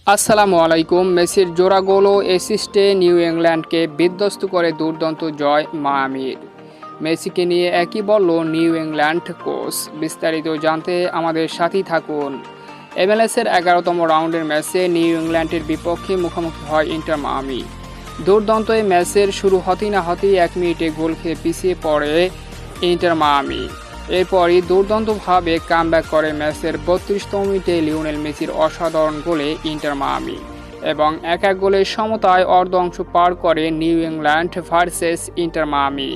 আসসালামু আলাইকুম। মেসির জোড়া গোল ও অ্যাসিস্টে নিউ ইংল্যান্ডকে বিধ্বস্ত করে দুর্দান্ত জয় মায়ামির। মেসিকে নিয়ে একই বলল নিউ ইংল্যান্ড কোচ। বিস্তারিত জানতে আমাদের সাথেই থাকুন। এমএলএসের 11তম রাউন্ডের ম্যাচে নিউ ইংল্যান্ডের বিপক্ষে মুখোমুখি হয় ইন্টার মায়ামি। দুর্দান্ত এই ম্যাচের শুরু হতেই না হতেই 1 মিনিটে গোল খেয়ে পিছিয়ে পড়ে ইন্টার মায়ামি। এরপরই দুর্দান্তভাবে কামব্যাক করে ম্যাচের 32তম মিনিটে লিওনেল মেসির অসাধারণ গোলে ইন্টার মায়ামি এবং 1-1 গোলের সমতায় অর্ধ অংশ পার করে new England versus inter Miami.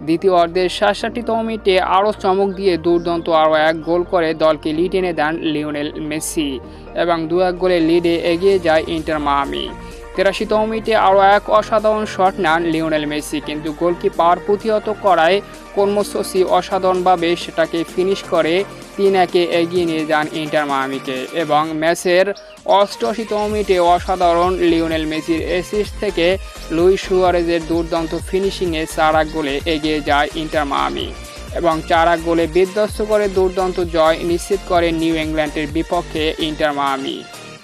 দ্বিতীয় অর্ধের 67তম মিনিটে আরও চমক দিয়ে দুর্দান্ত আরও 1 গোল করে দলকে লিড এনে দেন লিওনেল মেসি এবং 2-1 গোলে লিডে এগিয়ে যায় ইন্টার মায়ামি। 83তম মিনিটে আরও 1 অসাধারণ শট নেন লিওনেল মেসি, কিন্তু গোলকিপার প্রতিহত করায় কর্মসূচি অসাধারণভাবে সেটাকে ফিনিশ করে 3-1 এগিয়ে নিয়ে যান ইন্টার মায়ামিকে এবং ম্যাচের 88তম মিনিটে অসাধারণ লিওনেল মেসির অ্যাসিস্ট থেকে লুইস সুয়ারেজের দুর্দান্ত ফিনিশিংয়ে 4-1 গোলে এগিয়ে যায় ইন্টার মায়ামি এবং 4-1 গোলে বিধ্বস্ত করে দুর্দান্ত জয় নিশ্চিত করে নিউ ইংল্যান্ডের বিপক্ষে ইন্টার মায়ামি।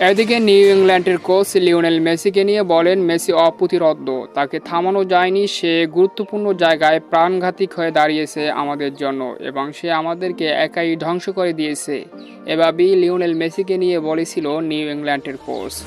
এদিকে নিউ ইংল্যান্ডের কোচ লিওনেল মেসিকে নিয়ে বলেন, মেসি অপ্রতিরোধ্য, তাকে থামানো যায়নি। সে গুরুত্বপূর্ণ জায়গায় প্রাণঘাতী হয়ে দাঁড়িয়েছে আমাদের জন্য এবং সে আমাদেরকে একাই ধ্বংস করে দিয়েছে। এভাবেই লিওনেল মেসিকে নিয়ে বলেছিল নিউ ইংল্যান্ডের কোচ।